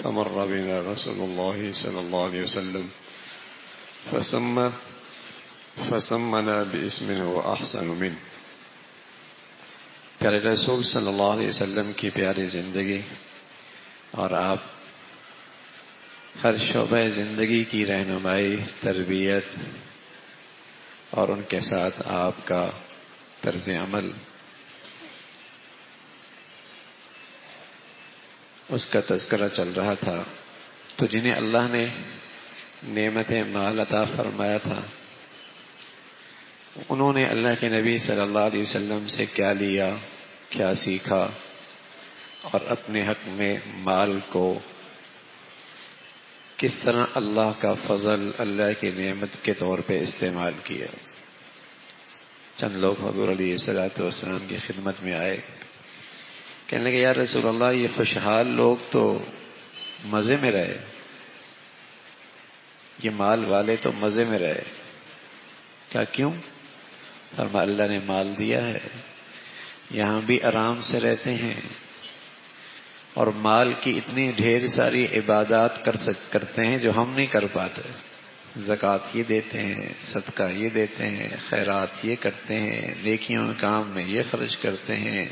فمر بنا رسول الله صلى الله عليه وسلم فسمنا باسم هو احسن منه. پیارے رسول صلی اللہ علیہ وسلم کی پیاری زندگی اور آپ ہر شعبہ زندگی کی رہنمائی، تربیت اور ان کے ساتھ آپ کا طرز عمل، اس کا تذکرہ چل رہا تھا. تو جنہیں اللہ نے نعمت مال عطا فرمایا تھا، انہوں نے اللہ کے نبی صلی اللہ علیہ وسلم سے کیا لیا، کیا سیکھا، اور اپنے حق میں مال کو کس طرح اللہ کا فضل، اللہ کی نعمت کے طور پہ استعمال کیا. چند لوگ حضور علیہ الصلوۃ والسلام کی خدمت میں آئے، کہنے لگے یا رسول اللہ، یہ خوشحال لوگ تو مزے میں رہے، یہ مال والے تو مزے میں رہے. کیا کیوں؟ فرمایا اللہ نے مال دیا ہے، یہاں بھی آرام سے رہتے ہیں اور مال کی اتنی ڈھیر ساری عبادات کرتے ہیں جو ہم نہیں کر پاتے. زکوٰۃ یہ دیتے ہیں، صدقہ یہ دیتے ہیں، خیرات یہ کرتے ہیں، نیکیوں کے کام میں یہ خرچ کرتے ہیں،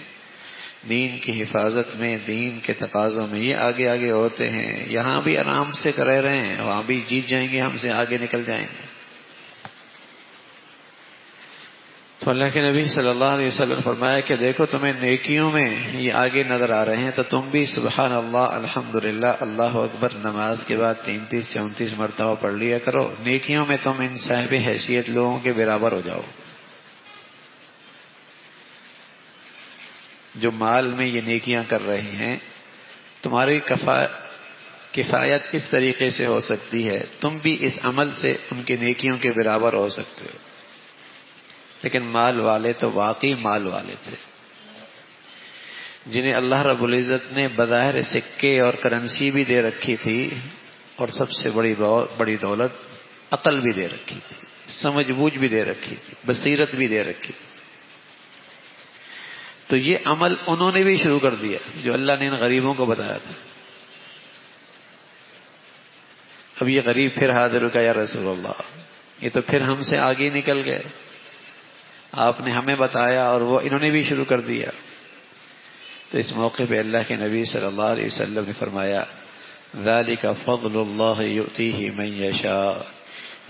دین کی حفاظت میں، دین کے تقاضوں میں یہ آگے آگے ہوتے ہیں. یہاں بھی آرام سے رہ رہے ہیں، وہاں بھی جیت جائیں گے، ہم سے آگے نکل جائیں گے. تو اللہ کے نبی صلی اللہ علیہ وسلم فرمایا کہ دیکھو تمہیں نیکیوں میں یہ آگے نظر آ رہے ہیں، تو تم بھی سبحان اللہ، الحمدللہ، اللہ اکبر نماز کے بعد 33-34 مرتبہ پڑھ لیا کرو. نیکیوں میں تم ان صاحب حیثیت لوگوں کے برابر ہو جاؤ جو مال میں یہ نیکیاں کر رہے ہیں. تمہاری کفایت اس طریقے سے ہو سکتی ہے، تم بھی اس عمل سے ان کی نیکیوں کے برابر ہو سکتے ہو. لیکن مال والے تو واقعی مال والے تھے، جنہیں اللہ رب العزت نے بظاہر سکے اور کرنسی بھی دے رکھی تھی، اور سب سے بڑی دولت عقل بھی دے رکھی تھی، سمجھ بوجھ بھی دے رکھی تھی، بصیرت بھی دے رکھی تھی. تو یہ عمل انہوں نے بھی شروع کر دیا جو اللہ نے ان غریبوں کو بتایا تھا. اب یہ غریب پھر حاضر ہو گیا، یا رسول اللہ یہ تو پھر ہم سے آگے نکل گئے، آپ نے ہمیں بتایا اور وہ انہوں نے بھی شروع کر دیا. تو اس موقع پہ اللہ کے نبی صلی اللہ علیہ وسلم نے فرمایا ذالک فضل اللہ یؤتیہ من یشاء،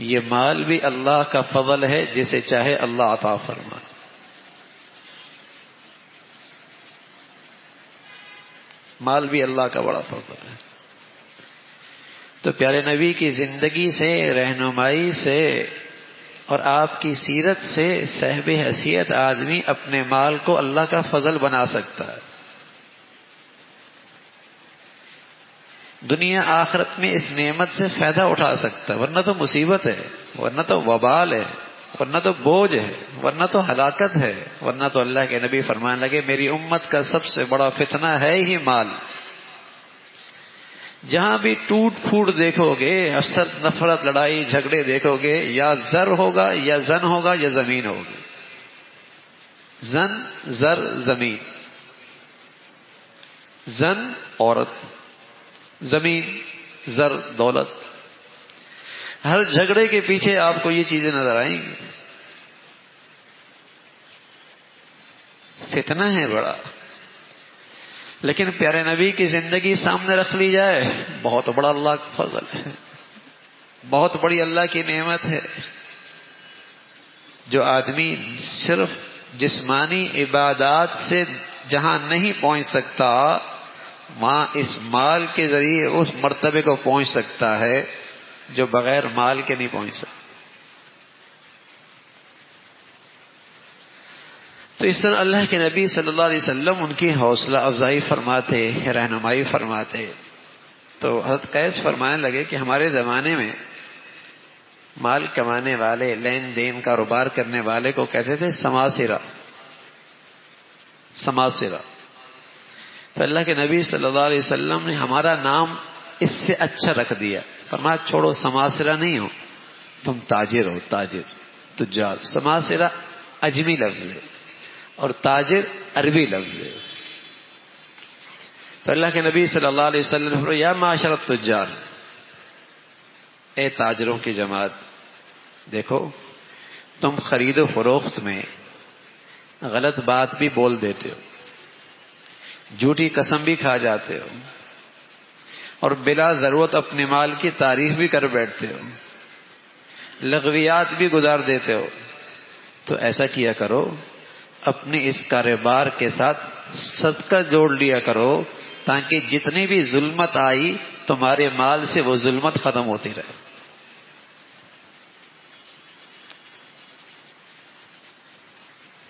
یہ مال بھی اللہ کا فضل ہے، جسے چاہے اللہ عطا فرمائے. مال بھی اللہ کا بڑا فضل ہے. تو پیارے نبی کی زندگی سے، رہنمائی سے اور آپ کی سیرت سے صاحب حیثیت آدمی اپنے مال کو اللہ کا فضل بنا سکتا ہے. دنیا آخرت میں اس نعمت سے فائدہ اٹھا سکتا ہے، ورنہ تو مصیبت ہے، ورنہ تو وبال ہے، ورنہ تو بوجھ ہے، ورنہ تو ہلاکت ہے. ورنہ تو اللہ کے نبی فرمانے لگے میری امت کا سب سے بڑا فتنہ ہے ہی مال. جہاں بھی ٹوٹ پھوٹ دیکھو گے، حسد، نفرت، لڑائی جھگڑے دیکھو گے، یا زر ہوگا یا زن ہوگا یا زمین ہوگی. زن، زر، زمین. زن عورت، زمین، زر دولت. ہر جھگڑے کے پیچھے آپ کو یہ چیزیں نظر آئیں گی. فتنہ ہے بڑا. لیکن پیارے نبی کی زندگی سامنے رکھ لی جائے، بہت بڑا اللہ کا فضل ہے، بہت بڑی اللہ کی نعمت ہے. جو آدمی صرف جسمانی عبادات سے جہاں نہیں پہنچ سکتا، وہاں اس مال کے ذریعے اس مرتبے کو پہنچ سکتا ہے جو بغیر مال کے نہیں پہنچ سکتا. تو اس طرح اللہ کے نبی صلی اللہ علیہ وسلم ان کی حوصلہ افزائی فرماتے، رہنمائی فرماتے. تو حضرت قیس فرمانے لگے کہ ہمارے زمانے میں مال کمانے والے، لین دین کاروبار کرنے والے کو کہتے تھے سماسرہ. سماسرہ. تو اللہ کے نبی صلی اللہ علیہ وسلم نے ہمارا نام اس سے اچھا رکھ دیا. فرمایا چھوڑو، سماسرہ نہیں ہو تم، تاجر ہو، تاجر، تجار. سماسرہ عجمی لفظ ہے اور تاجر عربی لفظ ہے. تو اللہ کے نبی صلی اللہ علیہ وسلم نے فرمایا یا معاشر التجار، اے تاجروں کی جماعت، دیکھو تم خرید و فروخت میں غلط بات بھی بول دیتے ہو، جھوٹی قسم بھی کھا جاتے ہو، اور بلا ضرورت اپنے مال کی تعریف بھی کر بیٹھتے ہو، لغویات بھی گزار دیتے ہو، تو ایسا کیا کرو اپنے اس کاروبار کے ساتھ صدقہ جوڑ لیا کرو، تاکہ جتنی بھی ظلمت آئی تمہارے مال سے وہ ظلمت ختم ہوتی رہے۔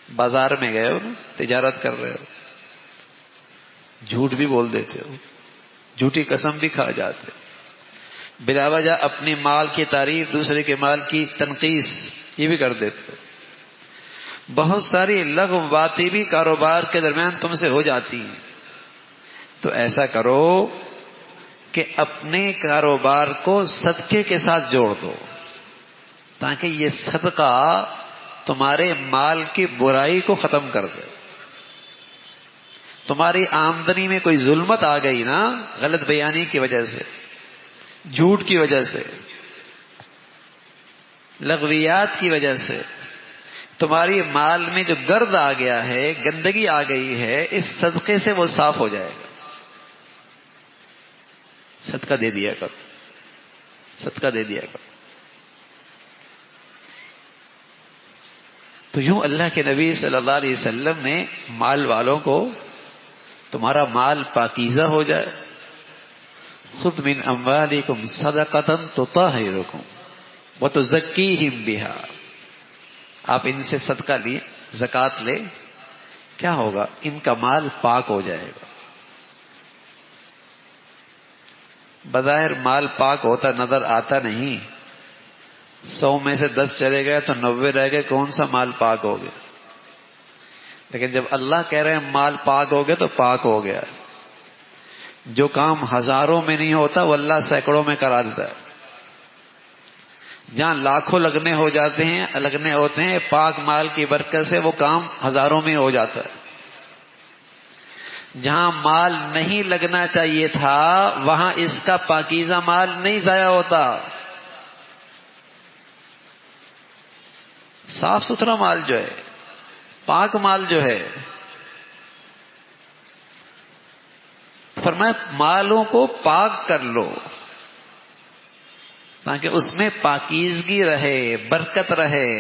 بازار میں گئے ہو نا، تجارت کر رہے ہو، جھوٹ بھی بول دیتے ہو، جھوٹی قسم بھی کھا جاتے ہو، بلا وجہ اپنے مال کی تعریف، دوسرے کے مال کی تنقیص یہ بھی کر دیتے ہو، بہت ساری لغو باتیں بھی کاروبار کے درمیان تم سے ہو جاتی ہیں، تو ایسا کرو کہ اپنے کاروبار کو صدقے کے ساتھ جوڑ دو، تاکہ یہ صدقہ تمہارے مال کی برائی کو ختم کر دے۔ تمہاری آمدنی میں کوئی ظلمت آ گئی نا، غلط بیانی کی وجہ سے، جھوٹ کی وجہ سے، لغویات کی وجہ سے، تمہاری مال میں جو گرد آ گیا ہے، گندگی آ گئی ہے، اس صدقے سے وہ صاف ہو جائے گا۔ صدقہ دے دیا کرو، صدقہ دے دیا کرو۔ تو یوں اللہ کے نبی صلی اللہ علیہ وسلم نے مال والوں کو، تمہارا مال پاکیزہ ہو جائے، خذ من اموالکم صدقۃ تطہرکم وتزکیہم بہا، آپ ان سے صدقہ لیے، زکوٰۃ لے، کیا ہوگا؟ ان کا مال پاک ہو جائے گا۔ بظاہر مال پاک ہوتا نظر آتا نہیں، 100 میں سے 10 چلے گئے تو 90 رہ گئے، کون سا مال پاک ہو گیا؟ لیکن جب اللہ کہہ رہے ہیں مال پاک ہو گیا تو پاک ہو گیا۔ جو کام ہزاروں میں نہیں ہوتا وہ اللہ سینکڑوں میں کرا دیتا ہے۔ جہاں لاکھوں لگنے ہوتے ہیں پاک مال کی برکت سے وہ کام ہزاروں میں ہو جاتا ہے۔ جہاں مال نہیں لگنا چاہیے تھا وہاں اس کا پاکیزہ مال نہیں ضائع ہوتا۔ صاف ستھرا مال جو ہے، پاک مال جو ہے، فرمایا مالوں کو پاک کر لو تاکہ اس میں پاکیزگی رہے، برکت رہے،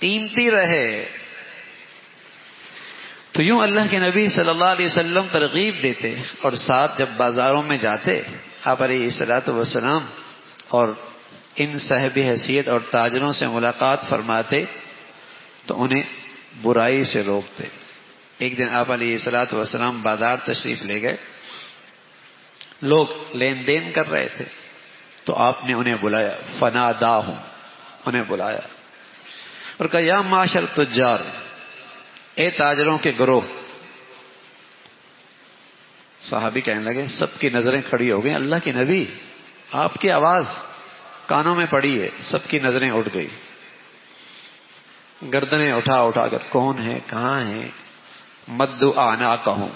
قیمتی رہے۔ تو یوں اللہ کے نبی صلی اللہ علیہ وسلم ترغیب دیتے، اور ساتھ جب بازاروں میں جاتے آپ علیہ الصلوۃ والسلام اور ان صاحب حیثیت اور تاجروں سے ملاقات فرماتے تو انہیں برائی سے روکتے۔ ایک دن آپ علیہ الصلوۃ والسلام بازار تشریف لے گئے، لوگ لین دین کر رہے تھے، تو آپ نے انہیں بلایا، فناداہم، انہیں بلایا اور کہا یا معاشر تجار، اے تاجروں کے گروہ۔ صحابی کہنے لگے، سب کی نظریں کھڑی ہو گئیں، اللہ کے نبی آپ کی آواز کانوں میں پڑی ہے، سب کی نظریں اٹھ گئی، گردنیں اٹھا کر کون ہے، کہاں ہے، مدوا اعناقہم،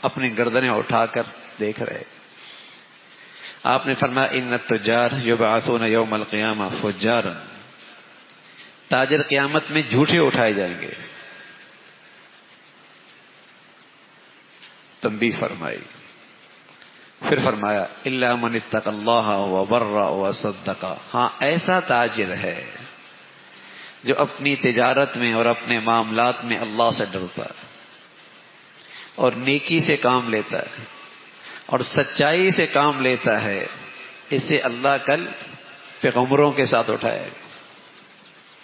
اپنی گردنیں اٹھا کر دیکھ رہے۔ آپ نے فرمایا ان التجار یبعثون یوم القیامہ فجارا، تاجر قیامت میں جھوٹے اٹھائے جائیں گے۔ تنبیہ فرمائی، پھر فرمایا الا من اتقى الله وبر وصدق، ہاں ایسا تاجر ہے جو اپنی تجارت میں اور اپنے معاملات میں اللہ سے ڈرتا ہے اور نیکی سے کام لیتا ہے اور سچائی سے کام لیتا ہے، اسے اللہ کل پیغمبروں کے ساتھ اٹھائے گا۔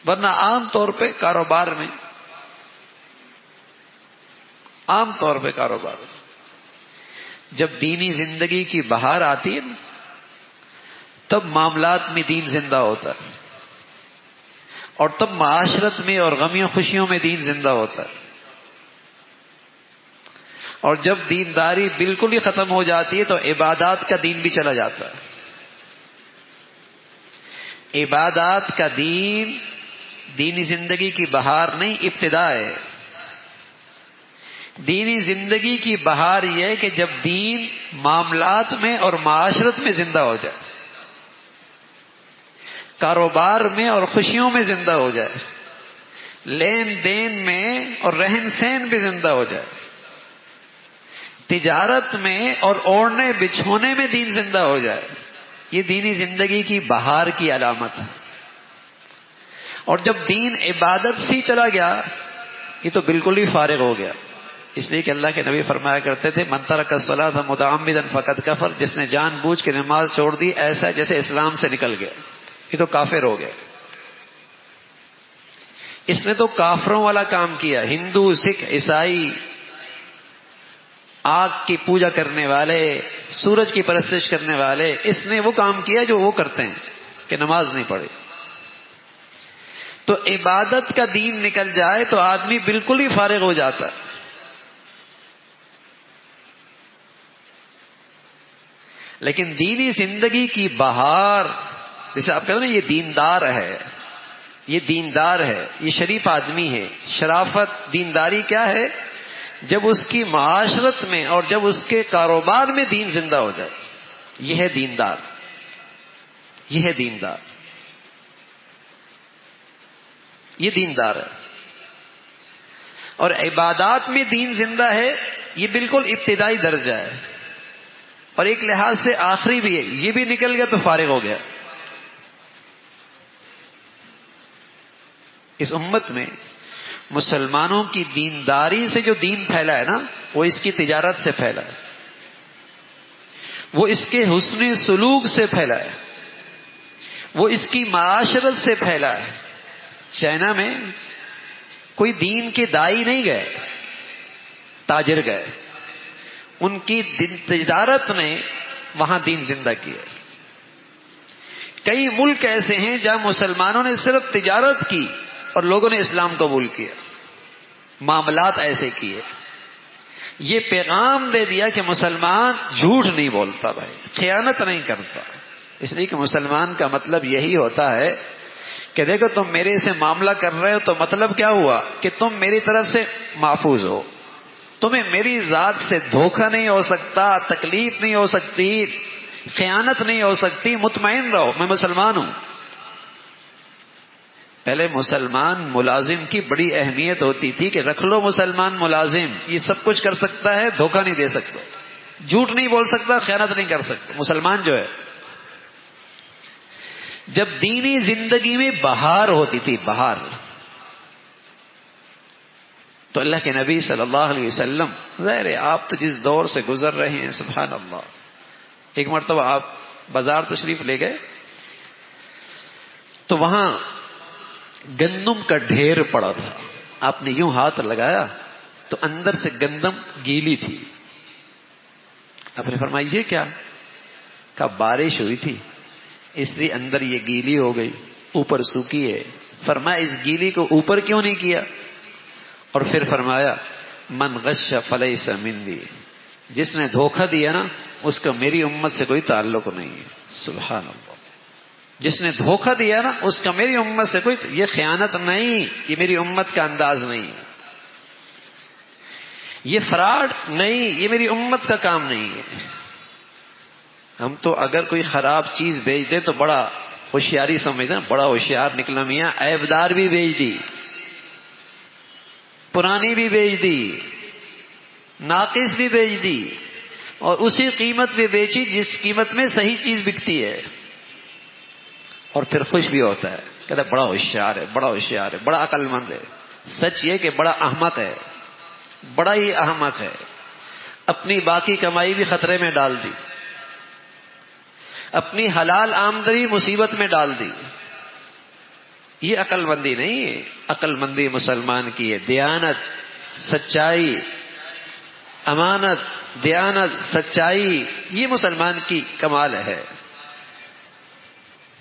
ورنہ عام طور پہ کاروبار میں جب دینی زندگی کی بہار آتی ہے نا، تب معاملات میں دین زندہ ہوتا ہے، اور تب معاشرت میں اور غمیوں خوشیوں میں دین زندہ ہوتا ہے۔ اور جب دینداری بالکل ہی ختم ہو جاتی ہے تو عبادات کا دین بھی چلا جاتا ہے۔ عبادات کا دین دینی زندگی کی بہار نہیں، ابتدا ہے۔ دینی زندگی کی بہار یہ ہے کہ جب دین معاملات میں اور معاشرت میں زندہ ہو جائے، کاروبار میں اور خوشیوں میں زندہ ہو جائے، لین دین میں اور رہن سہن بھی زندہ ہو جائے، تجارت میں اور اوڑھنے بچھونے میں دین زندہ ہو جائے. یہ دینی زندگی کی بہار کی علامت ہے. اور جب دین عبادت سے چلا گیا، یہ تو بالکل ہی فارغ ہو گیا. اس لیے کہ اللہ کے نبی فرمایا کرتے تھے من ترک الصلاۃ متعمدا فقد کفر، جس نے جان بوجھ کے نماز چھوڑ دی ایسا جیسے اسلام سے نکل گیا، یہ تو کافر ہو گیا. اس نے تو کافروں والا کام کیا. ہندو، سکھ، عیسائی، آگ کی پوجا کرنے والے، سورج کی پرستش کرنے والے، اس نے وہ کام کیا جو وہ کرتے ہیں کہ نماز نہیں پڑھی. تو عبادت کا دین نکل جائے تو آدمی بالکل ہی فارغ ہو جاتا ہے. لیکن دینی زندگی کی بہار، جیسے آپ کہتے ہیں نا یہ دیندار ہے، یہ دیندار ہے، یہ شریف آدمی ہے. شرافت، دینداری کیا ہے؟ جب اس کی معاشرت میں اور جب اس کے کاروبار میں دین زندہ ہو جائے، یہ ہے دیندار، یہ ہے دیندار، یہ دیندار ہے. اور عبادات میں دین زندہ ہے، یہ بالکل ابتدائی درجہ ہے، اور ایک لحاظ سے آخری بھی ہے. یہ بھی نکل گیا تو فارغ ہو گیا. اس امت میں مسلمانوں کی دینداری سے جو دین پھیلا ہے نا، وہ اس کی تجارت سے پھیلا ہے، وہ اس کے حسن سلوک سے پھیلا ہے، وہ اس کی معاشرت سے پھیلا ہے. چائنا میں کوئی دین کے دائی نہیں گئے، تاجر گئے. ان کی تجارت نے وہاں دین زندہ کیا. کئی ملک ایسے ہیں جہاں مسلمانوں نے صرف تجارت کی اور لوگوں نے اسلام قبول کیا، معاملات ایسے کیے. یہ پیغام دے دیا کہ مسلمان جھوٹ نہیں بولتا بھائی، خیانت نہیں کرتا. اس لیے کہ مسلمان کا مطلب یہی ہوتا ہے کہ دیکھو تم میرے سے معاملہ کر رہے ہو تو مطلب کیا ہوا کہ تم میری طرف سے محفوظ ہو، تمہیں میری ذات سے دھوکہ نہیں ہو سکتا، تکلیف نہیں ہو سکتی، خیانت نہیں ہو سکتی، مطمئن رہو میں مسلمان ہوں. پہلے مسلمان ملازم کی بڑی اہمیت ہوتی تھی کہ رکھ لو مسلمان ملازم، یہ سب کچھ کر سکتا ہے، دھوکہ نہیں دے سکتا، جھوٹ نہیں بول سکتا، خیانت نہیں کر سکتا. مسلمان جو ہے، جب دینی زندگی میں بہار ہوتی تھی، بہار، تو اللہ کے نبی صلی اللہ علیہ وسلم، ظاہر ہے آپ تو جس دور سے گزر رہے ہیں سبحان اللہ. ایک مرتبہ آپ بازار تشریف لے گئے تو وہاں گندم کا ڈھیر پڑا تھا. آپ نے یوں ہاتھ لگایا تو اندر سے گندم گیلی تھی. آپ نے فرمایا یہ کیا؟ کہا بارش ہوئی تھی اس لیے اندر یہ گیلی ہو گئی، اوپر سوکھی ہے. فرمایا اس گیلی کو اوپر کیوں نہیں کیا؟ اور پھر فرمایا من غش فلیس منی، جس نے دھوکہ دیا نا اس کا میری امت سے کوئی تعلق نہیں ہے. سبحان اللہ. جس نے دھوکہ دیا نا اس کا میری امت سے کوئی، یہ خیانت نہیں، یہ میری امت کا انداز نہیں، یہ فراڈ نہیں، یہ میری امت کا کام نہیں ہے. ہم تو اگر کوئی خراب چیز بیچ دے تو بڑا ہوشیاری سمجھتے ہیں، بڑا ہوشیار نکلا میاں، عیبدار بھی بیچ دی، پرانی بھی بیچ دی، ناقص بھی بیچ دی، اور اسی قیمت میں بیچی جس قیمت میں صحیح چیز بکتی ہے، اور پھر خوش بھی ہوتا ہے، کہتا ہے بڑا ہوشیار ہے، بڑا ہوشیار ہے، بڑا عقل مند ہے. سچ یہ کہ بڑا احمق ہے، بڑا ہی احمق ہے. اپنی باقی کمائی بھی خطرے میں ڈال دی، اپنی حلال آمدنی مصیبت میں ڈال دی. یہ عقل مندی نہیں ہے. عقل مندی مسلمان کی ہے، دیانت، سچائی، امانت، دیانت، سچائی، یہ مسلمان کی کمال ہے.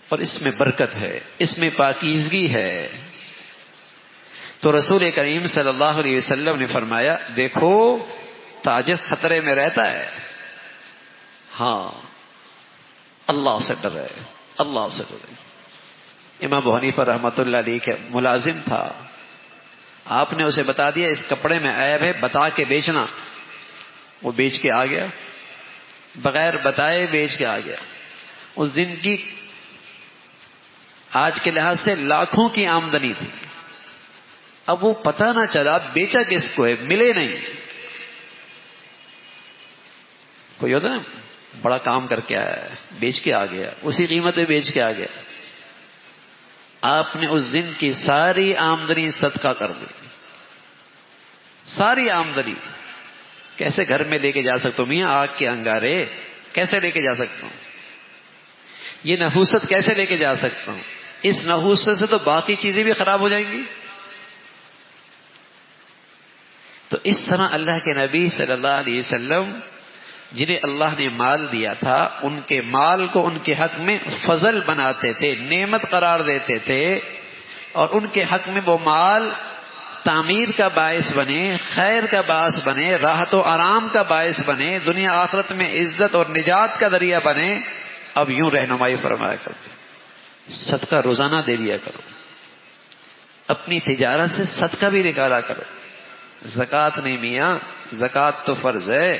اور اس میں برکت ہے، اس میں پاکیزگی ہے. تو رسول کریم صلی اللہ علیہ وسلم نے فرمایا دیکھو تاجر خطرے میں رہتا ہے، ہاں اللہ سے ڈرے، اللہ سے ڈرے. امام ابو حنیفہ رحمۃ اللہ علیہ کے ملازم تھا، آپ نے اسے بتا دیا اس کپڑے میں عیب ہے، بتا کے بیچنا، وہ بیچ کے آ گیا، بغیر بتائے بیچ کے آ گیا۔ اس دن کی آج کے لحاظ سے لاکھوں کی آمدنی تھی، اب وہ پتہ نہ چلا بیچا کس کو ہے، ملے نہیں۔ کوئی ہوتا نا بڑا کام کر کے آیا ہے، بیچ کے آ گیا، اسی قیمت پہ بیچ کے آ گیا۔ آپ نے اس دن کی ساری آمدنی صدقہ کر دی، ساری آمدنی۔ کیسے گھر میں لے کے جا سکتا ہوں میاں آگ کے انگارے، کیسے لے کے جا سکتا ہوں؟ یہ نحوست کیسے لے کے جا سکتا ہوں؟ اس نحوست سے تو باقی چیزیں بھی خراب ہو جائیں گی۔ تو اس طرح اللہ کے نبی صلی اللہ علیہ وسلم جنہیں اللہ نے مال دیا تھا، ان کے مال کو ان کے حق میں فضل بناتے تھے، نعمت قرار دیتے تھے، اور ان کے حق میں وہ مال تعمیر کا باعث بنے، خیر کا باعث بنے، راحت و آرام کا باعث بنے، دنیا آخرت میں عزت اور نجات کا ذریعہ بنے۔ اب یوں رہنمائی فرمایا کرو، صدقہ روزانہ دے دیا کرو، اپنی تجارت سے صدقہ بھی نکالا کرو۔ زکوٰۃ نہیں میاں، زکوٰۃ تو فرض ہے،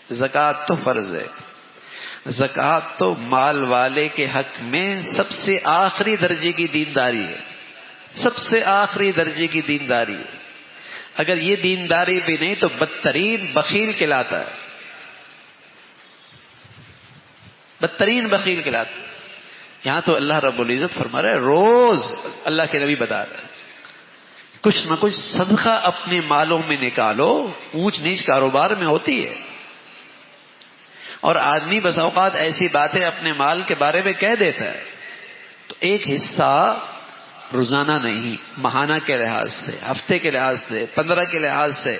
زکوٰۃ تو فرض ہے۔ زکوٰۃ تو مال والے کے حق میں سب سے آخری درجے کی دینداری ہے، سب سے آخری درجے کی دینداری ہے۔ اگر یہ دینداری بھی نہیں تو بدترین بخیل کہلاتا ہے، بدترین بخیل کہلاتا ہے۔ یہاں تو اللہ رب العزت فرما رہا ہے، روز اللہ کے نبی بتا رہے ہیں کچھ نہ کچھ صدقہ اپنے مالوں میں نکالو۔ اونچ نیچ کاروبار میں ہوتی ہے، اور آدمی بس اوقات ایسی باتیں اپنے مال کے بارے میں کہہ دیتا ہے، تو ایک حصہ روزانہ نہیں، ماہانہ کے لحاظ سے، ہفتے کے لحاظ سے، 15 کے لحاظ سے،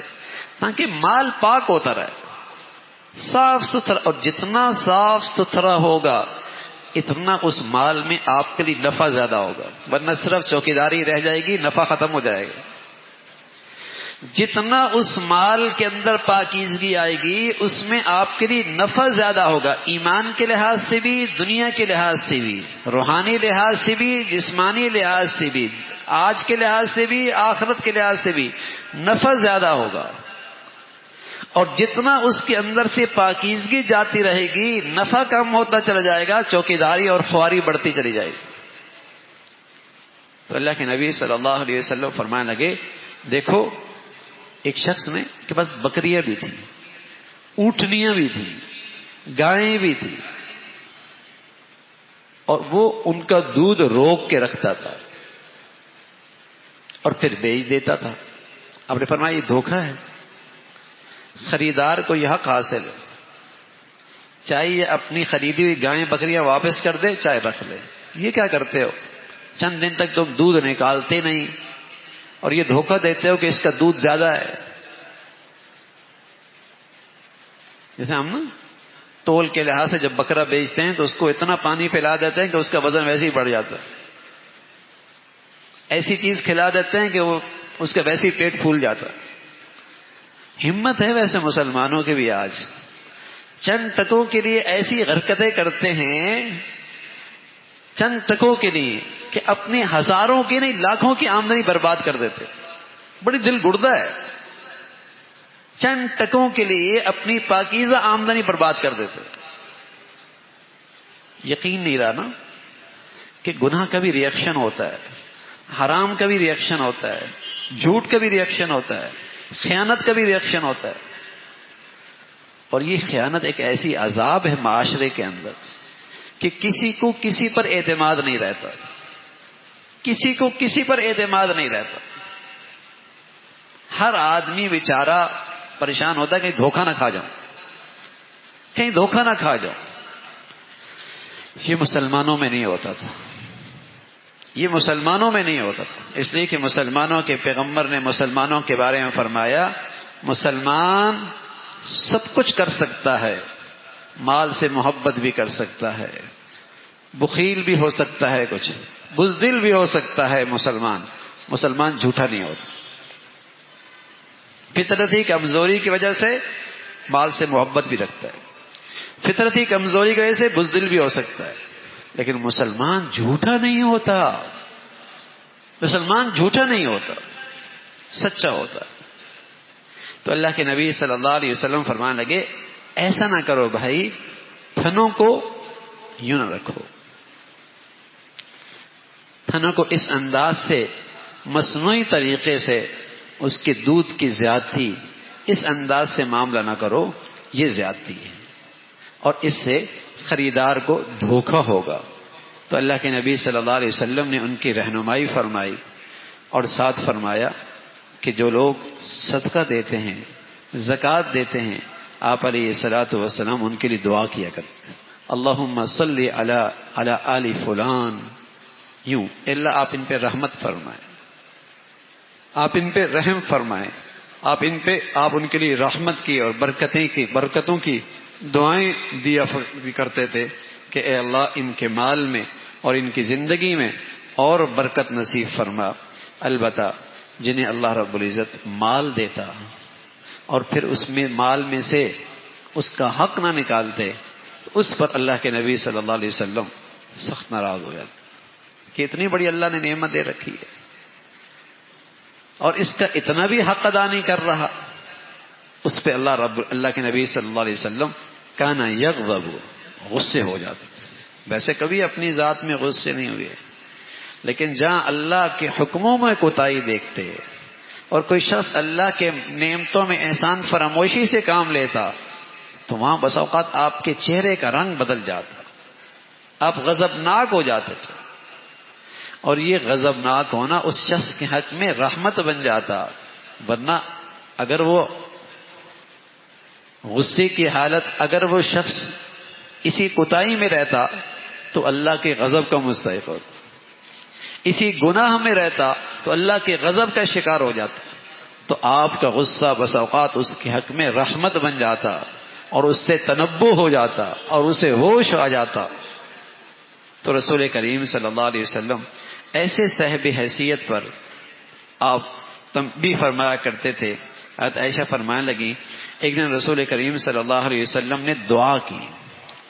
تاکہ مال پاک ہوتا رہے، صاف ستھرا۔ اور جتنا صاف ستھرا ہوگا اتنا اس مال میں آپ کے لیے نفع زیادہ ہوگا، ورنہ صرف چوکیداری رہ جائے گی، نفع ختم ہو جائے گا۔ جتنا اس مال کے اندر پاکیزگی آئے گی اس میں آپ کے لیے نفع زیادہ ہوگا، ایمان کے لحاظ سے بھی، دنیا کے لحاظ سے بھی، روحانی لحاظ سے بھی، جسمانی لحاظ سے بھی، آج کے لحاظ سے بھی، آخرت کے لحاظ سے بھی نفع زیادہ ہوگا۔ اور جتنا اس کے اندر سے پاکیزگی جاتی رہے گی نفع کم ہوتا چلا جائے گا، چوکیداری اور خواری بڑھتی چلی جائے گی۔ تو اللہ کے نبی صلی اللہ علیہ وسلم فرمانے لگے، دیکھو ایک شخص نے کے پاس بکریاں بھی تھیں، اونٹنیاں بھی تھیں، گائیں بھی تھیں، اور وہ ان کا دودھ روک کے رکھتا تھا اور پھر بیچ دیتا تھا۔ آپ نے فرمایا یہ دھوکہ ہے، خریدار کو یہ حق حاصل ہے، چاہے یہ اپنی خریدی ہوئی گائیں بکریاں واپس کر دے چاہے رکھ لے۔ یہ کیا کرتے ہو؟ چند دن تک تم دودھ نکالتے نہیں اور یہ دھوکہ دیتے ہو کہ اس کا دودھ زیادہ ہے۔ جیسے ہم نا تول کے لحاظ سے جب بکرا بیچتے ہیں تو اس کو اتنا پانی پلا دیتے ہیں کہ اس کا وزن ویسے ہی بڑھ جاتا ہے، ایسی چیز کھلا دیتے ہیں کہ وہ اس کا ویسے ہی پیٹ پھول جاتا ہے۔ ہمت ہے ویسے مسلمانوں کے بھی، آج چند ٹکوں کے لیے ایسی حرکتیں کرتے ہیں، چند ٹکوں کے لیے کہ اپنی ہزاروں کی نہیں لاکھوں کی آمدنی برباد کر دیتے۔ بڑی دل گردہ ہے، چند ٹکوں کے لیے اپنی پاکیزہ آمدنی برباد کر دیتے۔ یقین نہیں رہا نا کہ گناہ کا بھی ریئیکشن ہوتا ہے، حرام کا بھی ریئیکشن ہوتا ہے، جھوٹ کا بھی ریئیکشن ہوتا ہے، خیانت کا بھی ریئیکشن ہوتا ہے۔ اور یہ خیانت ایک ایسی عذاب ہے معاشرے کے اندر کہ کسی کو کسی پر اعتماد نہیں رہتا، کسی کو کسی پر اعتماد نہیں رہتا۔ ہر آدمی بیچارہ پریشان ہوتا ہے کہیں دھوکہ نہ کھا جاؤں، کہیں دھوکہ نہ کھا جاؤں۔ یہ مسلمانوں میں نہیں ہوتا تھا، یہ مسلمانوں میں نہیں ہوتا تھا، اس لیے کہ مسلمانوں کے پیغمبر نے مسلمانوں کے بارے میں فرمایا مسلمان سب کچھ کر سکتا ہے، مال سے محبت بھی کر سکتا ہے، بخیل بھی ہو سکتا ہے، کچھ بزدل بھی ہو سکتا ہے، مسلمان جھوٹا نہیں ہوتا۔ فطرتی کمزوری کی وجہ سے مال سے محبت بھی رکھتا ہے، فطرتی کمزوری کی وجہ سے بزدل بھی ہو سکتا ہے، لیکن مسلمان جھوٹا نہیں ہوتا، مسلمان جھوٹا نہیں ہوتا۔ سچا ہوتا ہے۔ تو اللہ کے نبی صلی اللہ علیہ وسلم فرمانے لگے ایسا نہ کرو بھائی، تھنوں کو یوں نہ رکھو، تھنوں کو اس انداز سے مصنوعی طریقے سے اس کے دودھ کی زیادتی اس انداز سے معاملہ نہ کرو، یہ زیادتی ہے اور اس سے خریدار کو دھوکہ ہوگا۔ تو اللہ کے نبی صلی اللہ علیہ وسلم نے ان کی رہنمائی فرمائی اور ساتھ فرمایا کہ جو لوگ صدقہ دیتے ہیں، زکوٰۃ دیتے ہیں، آپ علیہ الصلوۃ والسلام ان کے لیے دعا کیا کرتے ہیں، اللہم صلی علی آل فلان، یوں اللہ آپ ان پہ رحمت فرمائیں، آپ ان پہ رحم فرمائیں، آپ ان کے لیے رحمت کی اور برکتوں کی دعائیں دیا کرتے تھے کہ اے اللہ ان کے مال میں اور ان کی زندگی میں اور برکت نصیب فرما۔ البتہ جنہیں اللہ رب العزت مال دیتا اور پھر اس میں مال میں سے اس کا حق نہ نکالتے تو اس پر اللہ کے نبی صلی اللہ علیہ وسلم سخت ناراض ہو جاتے کہ اتنی بڑی اللہ نے نعمت دے رکھی ہے اور اس کا اتنا بھی حق ادا نہیں کر رہا، اس پہ اللہ کے نبی صلی اللہ علیہ وسلم کانا یغضب، غصے ہو جاتے تھے۔ ویسے کبھی اپنی ذات میں غصے نہیں ہوئے، لیکن جہاں اللہ کے حکموں میں کوتاہی دیکھتے اور کوئی شخص اللہ کے نعمتوں میں احسان فراموشی سے کام لیتا تو وہاں بس اوقات آپ کے چہرے کا رنگ بدل جاتا، آپ غضبناک ہو جاتے تھے، اور یہ غضبناک ہونا اس شخص کے حق میں رحمت بن جاتا، ورنہ اگر وہ غصے کی حالت، اگر وہ شخص اسی کوتاہی میں رہتا تو اللہ کے غضب کا مستحق ہوتا، اسی گناہ میں رہتا تو اللہ کے غضب کا شکار ہو جاتا، تو آپ کا غصہ بس اوقات اس کے حق میں رحمت بن جاتا اور اس سے تنبہ ہو جاتا اور اسے ہوش آ جاتا۔ تو رسول کریم صلی اللہ علیہ وسلم ایسے صاحب حیثیت پر آپ تنبیہ فرمایا کرتے تھے۔ حضرت عائشہ فرمانے لگی ایک دن رسول کریم صلی اللہ علیہ وسلم نے دعا کی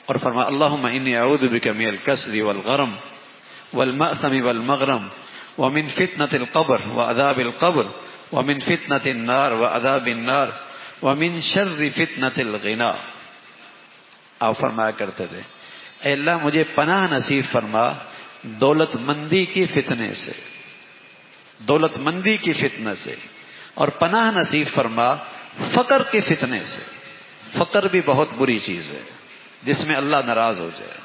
اور فرمایا اللہم انی اعوذ بک من الکسل والغرم والمأثم والمغرم ومن فتنة القبر وعذاب القبر ومن فتنة النار وعذاب النار ومن شر فتنة الغنا۔ آپ فرمایا کرتے تھے اے اللہ مجھے پناہ نصیب فرما دولت مندی کی فتنے سے، دولت مندی کی فتنہ سے، اور پناہ نصیب فرما فقر کے فتنے سے۔ فقر بھی بہت بری چیز ہے جس میں اللہ ناراض ہو جائے،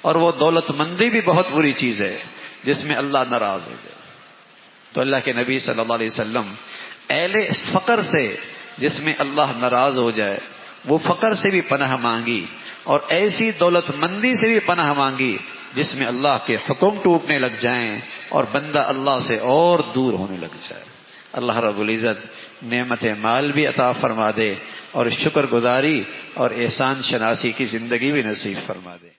اور وہ دولت مندی بھی بہت بری چیز ہے جس میں اللہ ناراض ہو جائے۔ تو اللہ کے نبی صلی اللہ علیہ وسلم اہل فقر سے جس میں اللہ ناراض ہو جائے وہ فقر سے بھی پناہ مانگی، اور ایسی دولت مندی سے بھی پناہ مانگی جس میں اللہ کے حکم ٹوٹنے لگ جائیں اور بندہ اللہ سے اور دور ہونے لگ جائے۔ اللہ رب العزت نعمت مال بھی عطا فرما دے اور شکر گزاری اور احسان شناسی کی زندگی بھی نصیب فرما دے۔